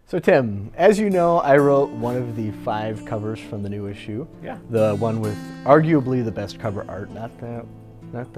So Tim, as you know, I wrote one of the 5 covers from the new issue. Yeah. The one with arguably the best cover art, not the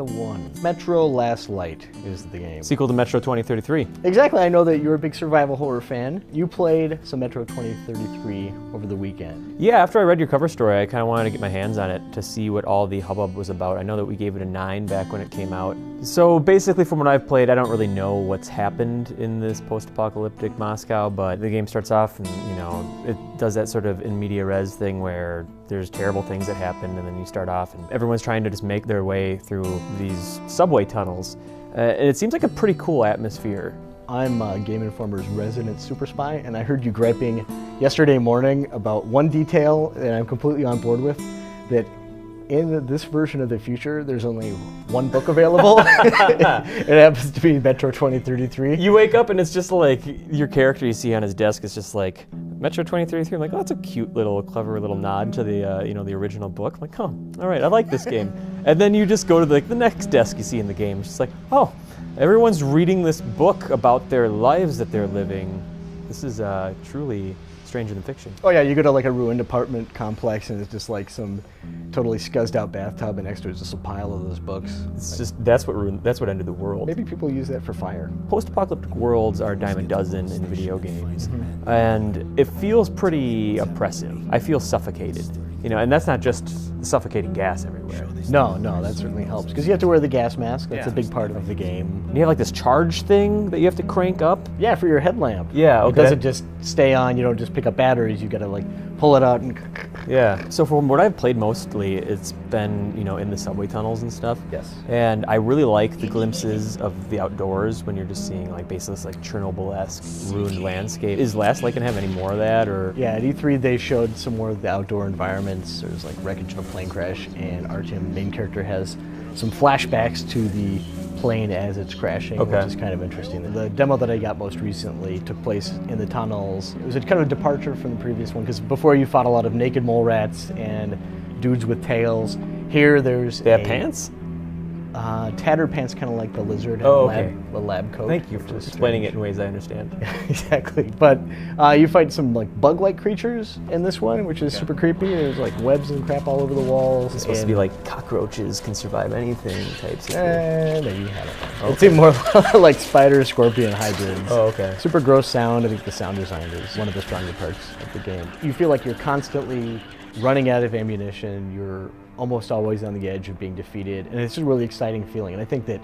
one. Metro Last Light is the game. Sequel to Metro 2033. Exactly, I know that you're a big survival horror fan. You played some Metro 2033 over the weekend. Yeah, after I read your cover story, I kind of wanted to get my hands on it to see what all the hubbub was about. I know that we gave it a 9 back when it came out. So basically from what I've played, I don't really know what's happened in this post-apocalyptic Moscow, but the game starts off and, you know, it does that sort of in media res thing where there's terrible things that happen and then you start off and everyone's trying to just make their way through these subway tunnels. And it seems like a pretty cool atmosphere. I'm Game Informer's resident super spy, and I heard you griping yesterday morning about one detail that I'm completely on board with, that in this version of the future, there's only one book available. It happens to be Metro 2033. You wake up and it's just like, your character you see on his desk is just like, Metro 2033, I'm like, oh, that's a cute little, clever little nod to the, you know, the original book. I'm like, oh, all right, I like this game. And then you just go to the next desk you see in the game. It's just like, oh, everyone's reading this book about their lives that they're living. This is truly stranger than fiction. Oh yeah, you go to like a ruined apartment complex and it's just like some totally scuzzed out bathtub and next to it is just a pile of those books. It's just, that's what ended the world. Maybe people use that for fire. Post-apocalyptic worlds are a dime a dozen in video games. And it feels pretty oppressive. I feel suffocated. You know, and that's not just suffocating gas everywhere. No, that certainly helps. Because you have to wear the gas mask. That's a big part of the game. And you have like this charge thing that you have to crank up. Yeah, for your headlamp. Yeah, okay. It doesn't just stay on. You don't just pick up batteries. You got to like pull it out and... Yeah. So from what I've played mostly, it's been, you know, in the subway tunnels and stuff. Yes. And I really like the glimpses of the outdoors when you're just seeing like basically this like Chernobyl-esque ruined landscape. Is Last Light gonna have any more of that, or? Yeah, at E3 they showed some more of the outdoor environments. There's like wreckage of a plane crash, and Artyom, main character, has some flashbacks to the plane as it's crashing, which is kind of interesting. The demo that I got most recently took place in the tunnels. It was a kind of departure from the previous one, because before you fought a lot of naked mole rats and dudes with tails. Here there's They have pants? Tattered pants, kind of like the lizard, and the lab coat. Thank you for explaining it in ways I understand. Exactly. But you fight some like bug-like creatures in this one, which is super creepy. There's like webs and crap all over the walls. It's supposed to be like cockroaches can survive anything types of thing. Maybe, I don't know. It seemed more like spider, scorpion hybrids. Oh, okay. Super gross sound. I think the sound design is one of the stronger parts of the game. You feel like you're constantly running out of ammunition. You're almost always on the edge of being defeated, and it's a really exciting feeling. And I think that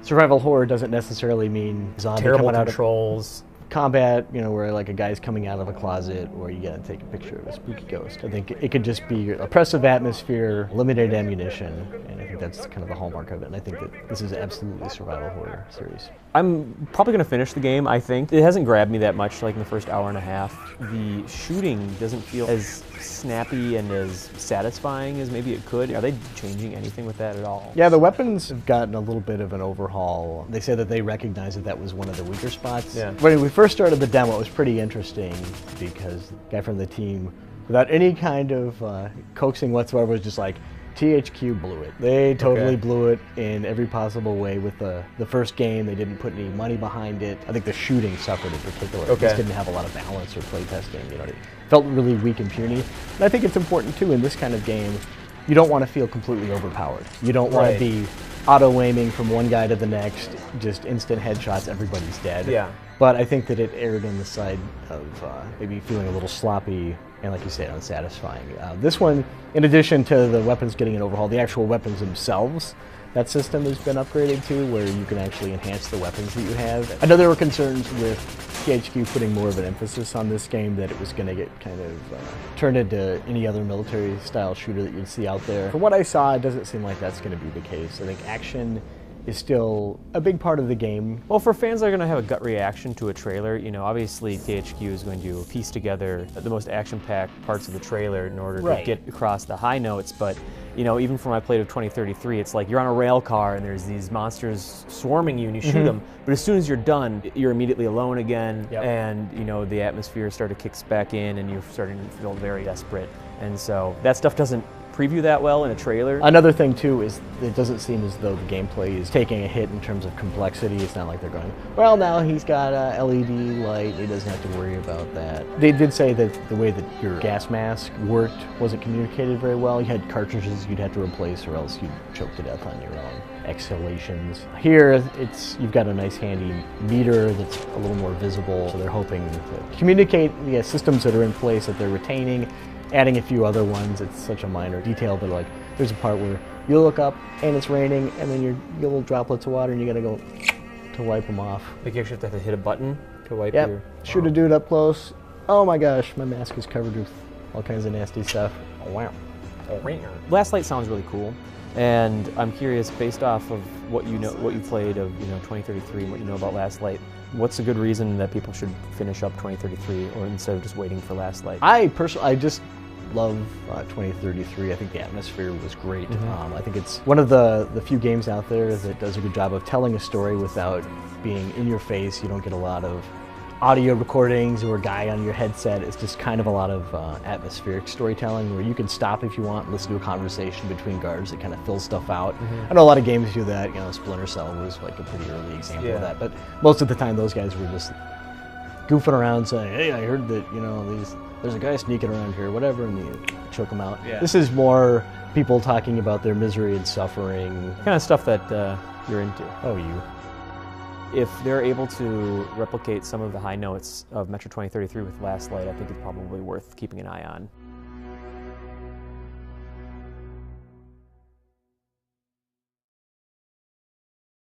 survival horror doesn't necessarily mean zombie terrible coming out controls. of combat, you know, where like a guy's coming out of a closet or you gotta take a picture of a spooky ghost. I think it could just be oppressive atmosphere, limited ammunition, and I think that's kind of the hallmark of it. And I think that this is absolutely a survival horror series. I'm probably going to finish the game, I think. It hasn't grabbed me that much, like in the first hour and a half. The shooting doesn't feel as snappy and as satisfying as maybe it could. Are they changing anything with that at all? Yeah, the weapons have gotten a little bit of an overhaul. They say that they recognize that that was one of the weaker spots. Yeah. When we first started the demo, it was pretty interesting because the guy from the team, without any kind of coaxing whatsoever, was just like, THQ blew it. They totally blew it in every possible way with the first game. They didn't put any money behind it. I think the shooting suffered in particular. It just didn't have a lot of balance or play testing. You know, it felt really weak and puny. And I think it's important too in this kind of game. You don't want to feel completely overpowered. You don't want to be auto-aiming from one guy to the next, just instant headshots, everybody's dead. Yeah. But I think that it erred on the side of maybe feeling a little sloppy and, like you said, unsatisfying. This one, in addition to the weapons getting an overhaul, the actual weapons themselves, that system has been upgraded to, where you can actually enhance the weapons that you have. I know there were concerns with THQ putting more of an emphasis on this game, that it was going to get kind of turned into any other military-style shooter that you'd see out there. From what I saw, it doesn't seem like that's going to be the case. I think action is still a big part of the game. Well, for fans that are going to have a gut reaction to a trailer, you know, obviously THQ is going to piece together the most action-packed parts of the trailer in order to get across the high notes, but you know, even from my played of 2033, it's like you're on a rail car and there's these monsters swarming you and you shoot them, but as soon as you're done, you're immediately alone again, and you know, the atmosphere started to kick back in and you're starting to feel very desperate. And so that stuff doesn't preview that well in a trailer. Another thing too is it doesn't seem as though the gameplay is taking a hit in terms of complexity. It's not like they're going, well, now he's got a LED light, he doesn't have to worry about that. They did say that the way that your gas mask worked wasn't communicated very well. You had cartridges you'd have to replace or else you'd choke to death on your own exhalations. Here, you've got a nice handy meter that's a little more visible, so they're hoping to communicate the systems that are in place that they're retaining, adding a few other ones. It's such a minor detail, but like there's a part where you look up and it's raining and then your little droplets of water and you gotta go to wipe them off. Like you actually have to hit a button to wipe Yep. your... Shoot a dude up close. Oh my gosh, my mask is covered with all kinds of nasty stuff. Oh, wow. Last Light sounds really cool, and I'm curious, based off of what you know, what you played of 2033 and what you know about Last Light, what's a good reason that people should finish up 2033 or instead of just waiting for Last Light? I just love 2033. I think the atmosphere was great. I think it's one of the few games out there that does a good job of telling a story without being in your face. You don't get a lot of audio recordings or a guy on your headset. It's just kind of a lot of atmospheric storytelling where you can stop if you want and listen to a conversation between guards that kind of fills stuff out. I know a lot of games do that. Splinter Cell was like a pretty early example of that, but most of the time those guys were just goofing around saying, hey, I heard that there's a guy sneaking around here, whatever, and you choke them out. This is more people talking about their misery and suffering. Kind of stuff that you're into. Oh, you. If they're able to replicate some of the high notes of Metro 2033 with Last Light, I think it's probably worth keeping an eye on.